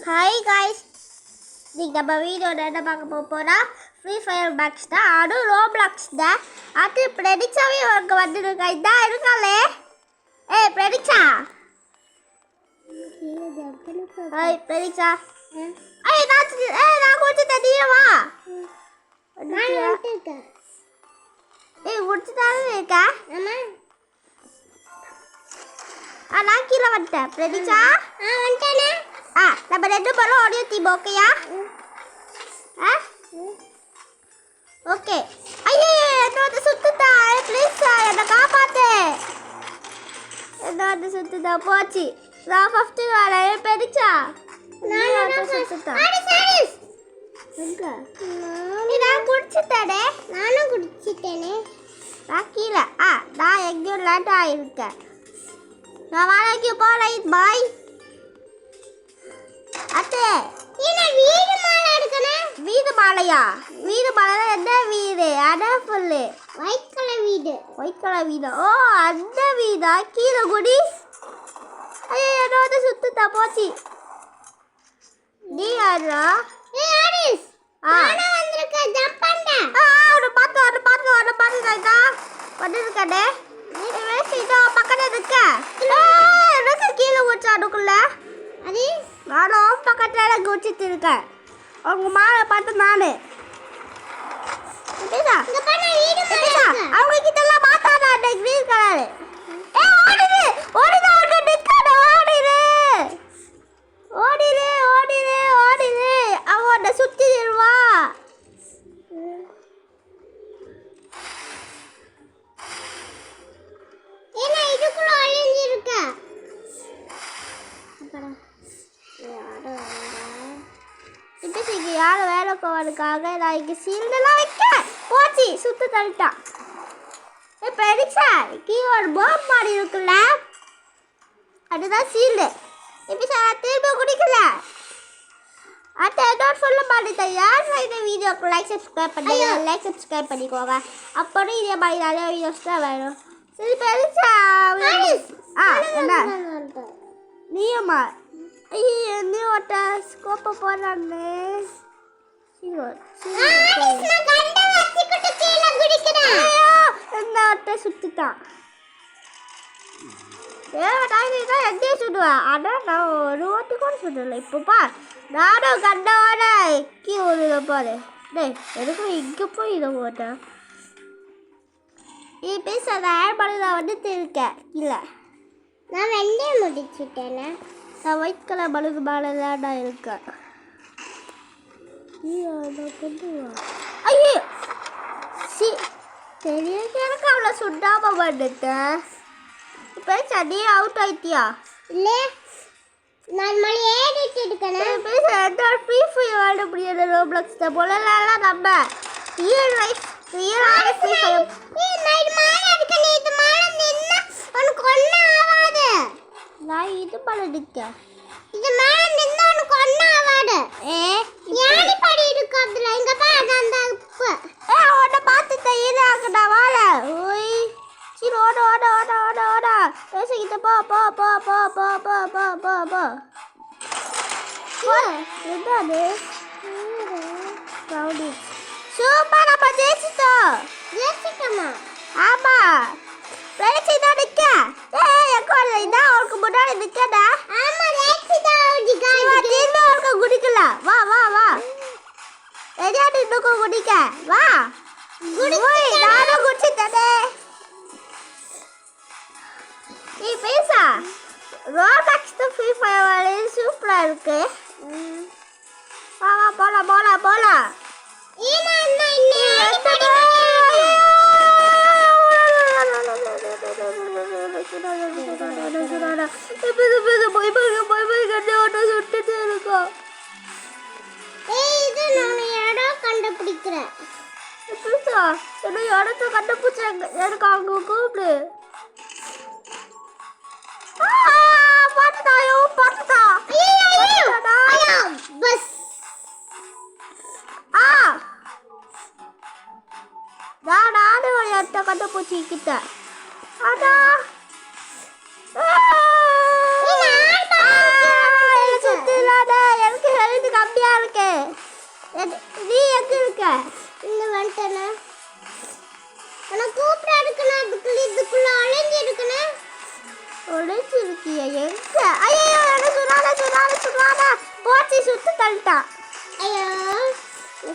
Hi guys, இன்னைக்கு நம்ம வீடியோவில் என்ன பார்க்க போகிறோம்னா ஃப்ரீ ஃபயர் மேக்ஸ் தான், அதுவும் ரோப்ளாக்ஸ் தான். அது ப்ரெடிக்ஸாவே உனக்கு வந்துருக்கா, இதான் இருக்காளே. ஏய் ப்ரெடிக்ஸா, ஹாய் ப்ரெடிக்ஸா. நான் குடிச்சு தண்ணியவா குடிச்சு தானே இருக்கா. நான் கீழே வந்துட்டேன் ப்ரெடிக்ஸா. வந்துட்டேனே. நம்ம ரெண்டு பேரும் ஆடியோ டீம் ஓகேயா? ஓகே. ஐயோ என்னோட சுத்துதா, ப்ளீஸ் என்னை காப்பாத்து. என்னோட சுத்துதா போச்சு. நான் ஃபர்ஸ்ட் வரேன் ப்ரெடிக்ஸா. நான் சுத்துதா. நான் குடிச்சிட்டேனே. நானும் குடிச்சிட்டேனே. நான் கீழே நான் எங்கேயோ லேண்ட் ஆகிருக்கேன். நான் வாழைக்கு போகிறேன். பாய். அத்தே வீடு மாலை எடுக்கணும். வீடு மாலையா? வீடு மாலை என்ன வீடு? அதான் சொல்லு. ஒயிட் கலர் வீடு. ஒயிட் கலர் வீடு. ஓ அந்த வீடா? கீழே குடி. ஐயோ என்னோட சுத்துதா போச்சு. நீ யாரா? ஏய் ஆரிஸ், நானே வந்திருக்கேன். ஜம்ப் பண்ண. அவனை பாத்துக்கா வந்துருக்கடே. இதோ பக்கத்துல இருக்க. எனக்கு கீழே குடிச்சா அதுக்குள்ள. அது நானும் பக்கத்தில் குடிச்சிட்டு இருக்கேன். அவங்க மாலை பார்த்து நானு அவங்க கிட்ட எல்லாம் மாத்தாடா. கிரீன் கலர் ஓடிடு ஓடிடு ஓடிடு ஓடிடு ஓடிடு. அவன் சுத்திடுவா. இதுக்குள்ள அழிஞ்சிருக்க. இப்போ யாரும் வேலை போவதுக்காக நான் இங்கே சீல்டெல்லாம் வைக்க போச்சு. சுத்து தள்ளிட்டான். இப்போ எரிச்சா கீழே ஒரு பாம் மாறி இருக்குல்ல, அதுதான் சீல்டு. இப்போ சார் திரும்ப குடிக்கல. அத்தை என்னோட சொல்ல மாட்டேன். யார் இந்த வீடியோக்கு லைக் சப்ஸ்கிரைப் பண்ணிக்கோங்க. அப்புறம் இதே மாதிரி நிறைய வீடியோஸ் தான் வேணும். சரி இப்போ எரிச்சா என்ன நீயம்மா? ஐயோ நீ ஒட்ட ஸ்கோப்பை போடுறான்னு சுத்திட்டான். எங்கேயும் சுடுவேன். ஆனால் நான் ஒரு வாட்டி கூட சுடலை. இப்போப்பா நானும் கண்டோட கீ ஒரு போது. டேய் எதுக்கும் இங்கே போய் இதை போட்டேன். நீ பேச அந்த ஏர் பண்ணி நான் வந்துட்டு இருக்கேன். இல்லை நான் வெள்ளே முடிச்சுட்டேனே. நான் ஒயிட் கலர் பலூன் மேலே தான் நான் இருக்கேன். ஐயோ சரி எனக்கு அவ்வளோ சுட்டாமல் வந்துட்டேன். இப்போ சனி அவுட் ஆயிட்டியா? இல்லை நான் மணி ஏறிட்டு இருக்கேன். பேச ஃப்ரீ ஃபயர் விளையாட முடியாது. ரோப்ளாக்ஸ் தான் போலலாம் நம்ம ரியல் லைஃப் ஃப்ரீ ஃபயர். நான் இது பண்ணிருக்கேன். இது மேல நின்னு உனக்கு ஒண்ணு ஆவாது. யானி படி இருக்கு அதுல. இங்க பாரு அந்த உப்பு. ஓட பாத்து தயிரா இருக்கடா வாள. ஓய் சீ ஓட பேசிக்கிட்ட போ போ போ போ போ போ போ போ போ. என்னது ரவுடி. சூப்பர் அப்ப ஜெயிச்சிட்டோமா? ஆமா ரேசிதா நிக்க. எங்க இதான் அவருக்கு முன்னாடி நிக்கடா. ஆமா ரேசிதா ஓடிக்கா. இவ திரும்ப அவருக்கு குடிக்கல. வா வா வா ரெடியாடி இன்னும் குடிக்க வா. ஓய் நானும் குடிச்சிட்டே. நீ பேசா ரோப்ளாக்ஸ் ஃப்ரீ ஃபயர் வாலே சூப்பரா இருக்கு. வா வா போலாம். ஏனா கண்டுபிடிக்கிறேன். இடத்த கண்டுபிடிச்ச எனக்கு அவங்க கூப்பிடு. பாட்டுதா பஸ். நானும் ஒரு இடத்த கண்டுபிடிச்சிக்கிட்ட. அதான் சுத்திலாத எனக்கு நீ எங்க இருக்க? இங்க வந்துட்டேனா? உனக்கு கூப்பிட இருக்கணும், இதுக்குள்ள ஒளிஞ்சு இருக்கணும். ஒளிஞ்சு இருக்கியா? எங்க? ஐயோ சுடாத போச்சு, சுத்து தள்ளிட்டான். ஐயோ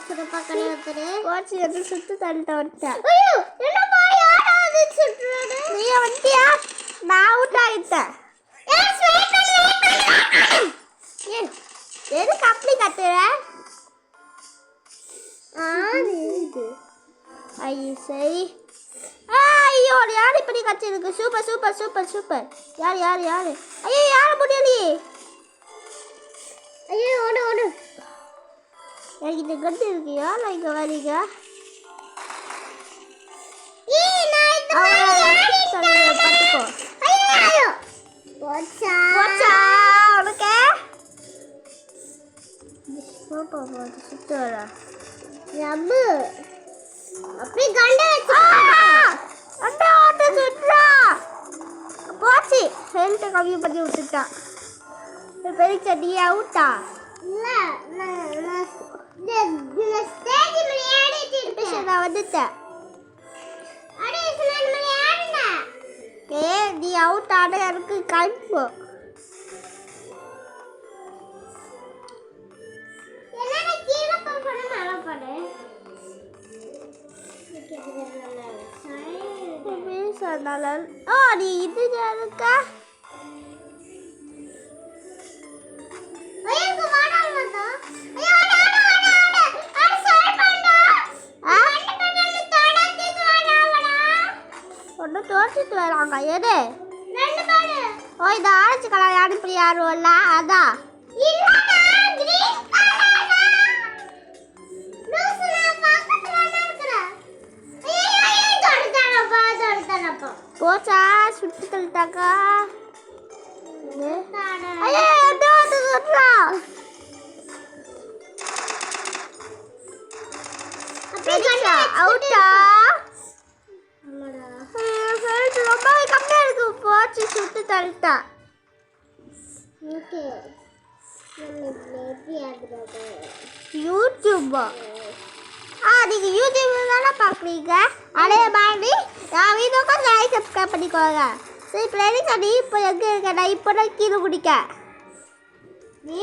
சுடப்பாக்கனே ஒருத்தரு போச்சு, எது சுத்து தள்ளிட்டான் ஒருத்தன். ஐயோ என்னப்பா யாராவது சுடுறாரு? நீ வண்டியா? நான் அவுட் ஆயிட்டேன். எதுக்கு அப்படி கத்துற? ஐயோ சரி. ஐயோ யார் இப்படி கத்திருக்கு? சூப்பர். யார்? ஐயோ யார முடியலையே. ஐயோ ஓடு. எனக்கு இந்த கட்டு இருக்கு. யார் இங்க வரீங்க? பார்த்துக்கோ. ஐயோ போச்சா உனக்கு? சுத்தரா ரப்பு அப்படியே கண்ட வச்சு சுற்றா போச்சு. ஹெல்த் கம்மி பண்ணி விட்டுட்டான். பெரிய சட்டி அவுட்டா? இல்ல நான் வந்துட்டேன். நீ அவுட் ஆட எனக்கு கல்பு. நீ இது இருக்கா? ஒன்று தோச்சிட்டு வராங்க. எது? ஓ இதை ஆரம்பிச்சுக்கலாம். அனுப்பி யாரும் இல்லை. அதான் போச்சா? சுட்டு தள்ளிட்டாக்கா. அவுட்டா? ரொம்ப கம்மியா இருக்கு. போச்சு, சுட்டு தள்ளிட்டா. யூடியூபா? நீங்க யூடியூப்ல தானே பார்க்குறீங்க. அதே மாதிரி நான் வீடியோக்கு லைக் சப்ஸ்கிரைப் பண்ணிக்கோங்க. சரி பிள்ளைங்க, நீ இப்போ எங்கே இருக்க? நான் இப்போ தான் கீழே குடிக்க. நீ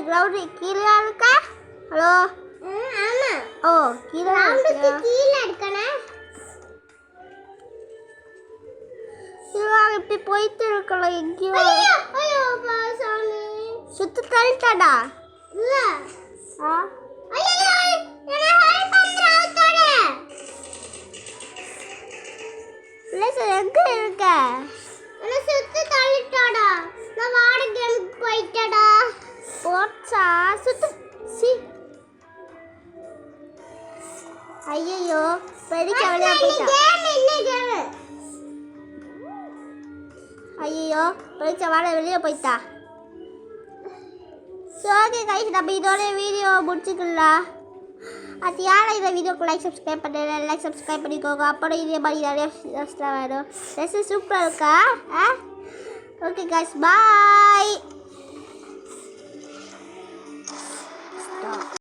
கிரவுண்டு கீழே இருக்க? ஹலோ ஆமாம். ஓ கீழே இருக்கணும். இப்படி போயிட்டு இருக்கலாம். எங்கேயோ சுத்து தள்ளிட்டாடா. இல்லை எங்க இருக்க? சுத்து தள்ளிட்டாடா. நான் வாடகை போயிட்டடா. போச்சா? சுத்து ஐயோ பெரிய வெளியே போயிட்டா. ஐயோ பெரிய வாட வெளியே போயிட்டா. ஓகே கைஸ், நம்ம இதோட வீடியோ முடிச்சுக்கலாம். அது யாரும் இந்த வீடியோக்கு லைக் சப்ஸ்கிரைப் பண்ணிக்கோங்க. அப்புறம் இதே மாதிரி நிறைய வரும். ரெசி சூப்பராக இருக்கா? ஓகே கைஸ், பாய்.